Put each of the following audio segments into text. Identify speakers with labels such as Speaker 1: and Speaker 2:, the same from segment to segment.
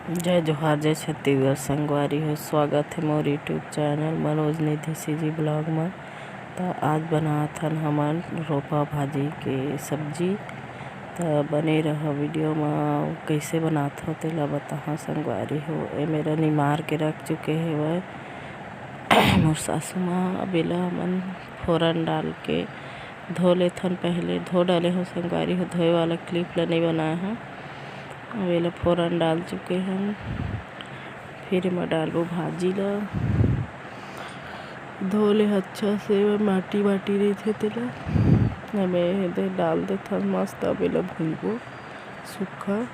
Speaker 1: जय जोहार जय छत्तीसगढ़ संगवारी हो। स्वागत है मोर यूट्यूब चैनल मनोज निधि सीजी ब्लॉग में। तो आज बनात हन हमन रोपा भाजी के सब्जी। तो बने रहो वीडियो में कैसे बनात हो तेला बताहा संगवारी हो। ए मेरा निमार के रख चुके है वह मोर सासू माँ। अब एला मन फोरन डाल के धो लेथन। पहले धो डाले हो संगवारी हो, धोए वाला क्लिप ला नहीं बनाए हैं। अब एला फोरन डाल चुके हैं। फिर मैं डालबो भाजी ला, धो ले अच्छा से माटी रही तेला। अब डाल देथन मस्त। अब एला भूनबो सूखा।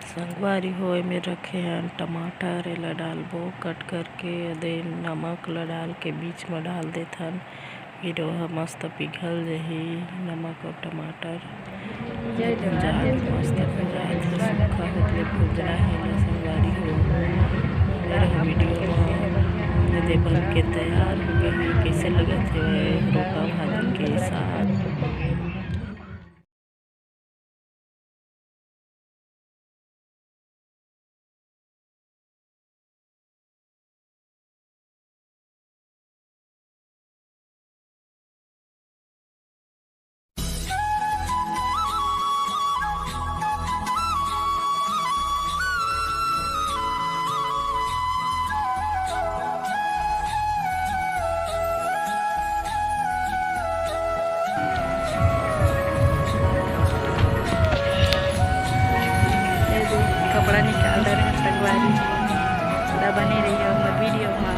Speaker 1: संगवारी हो में रखे हैं टमाटर, एला डालबो कट करके। दे नमक ला डाल के बीच में डाल देथन। फिर वह मस्त पिघल जही नमक और टमाटर मस्त पिघल सूखा होते भुजना है। संगवारी हो मेरा वीडियो में दे बन के तैयार हो गई। कैसे लगत है रोपा भाजी के साथ। कपड़ा निकाल रहे हैं संगवारी। बनी रही है हमारे वीडियो में।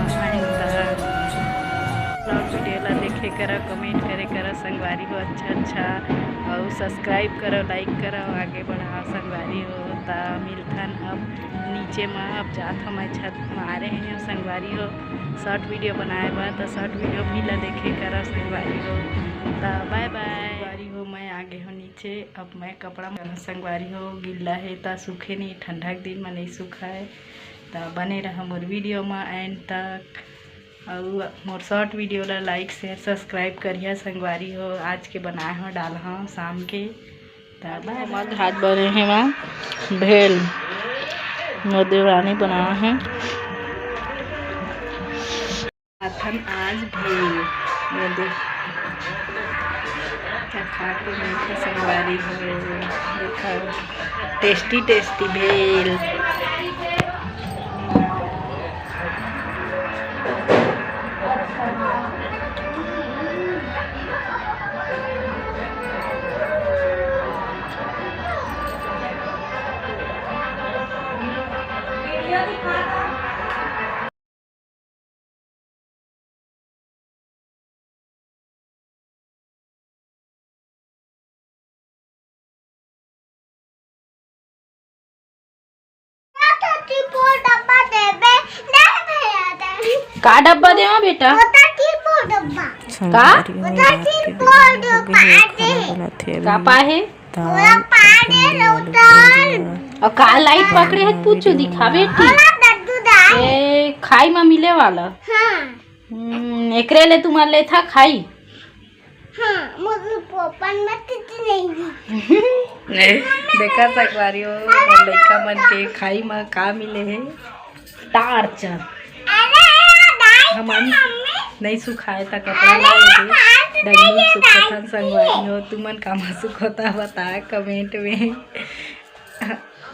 Speaker 1: ब्लॉग वीडियो ला देखे करो, कमेंट करे करो संगवारी हो। अच्छा और सब्सक्राइब करो, लाइक करो, आगे बढ़ाओ संगवारी हो। ता मिलथन अब नीचे में। अब जात हमारे छत में आ रहे हैं संगवारी हो शॉर्ट वीडियो बनाए बा। तो शॉर्ट वीडियो भी ला देखे करो संगवारी हो। तो बाय बाय हो। मैं आगे हो नीचे। अब मैं कपड़ा में संगवारी हो गिल्ला है तो सूखे नहीं, ठंडा के दिन में नहीं सूखा है। तो बने रहा मोर वीडियो में एंड तक। और मोर शॉर्ट वीडियो ला लाइक शेयर सब्सक्राइब करिए संगवारी हो। आज के बनाए हो डाल हाँ शाम के। तो हाथ बने हैं वहाँ भेल मोर देवरानी बनाया है आज भेल। खा के मीठा संगवारी हो देखा टेस्टी भेल। का डब्बा देवा बेटा? का पाहे और का लाइट पकड़े है पूछो दिखा बेटी। ए खाई में मिले वाला एकरे ले तुम्हारे ले था खाई। देखा संगवारी हो लड़का मन के खाई में का मिले है टार्च। हम नहीं सुखाए था कपड़ा लाए डंडी सुखाता संगवारी हो। तुमन कहाँ सुखोता बता कमेंट में।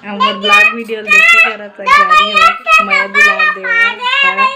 Speaker 1: हमारे ब्लॉग वीडियो देखे करा संगवारी हो। मैं दुलार देवा।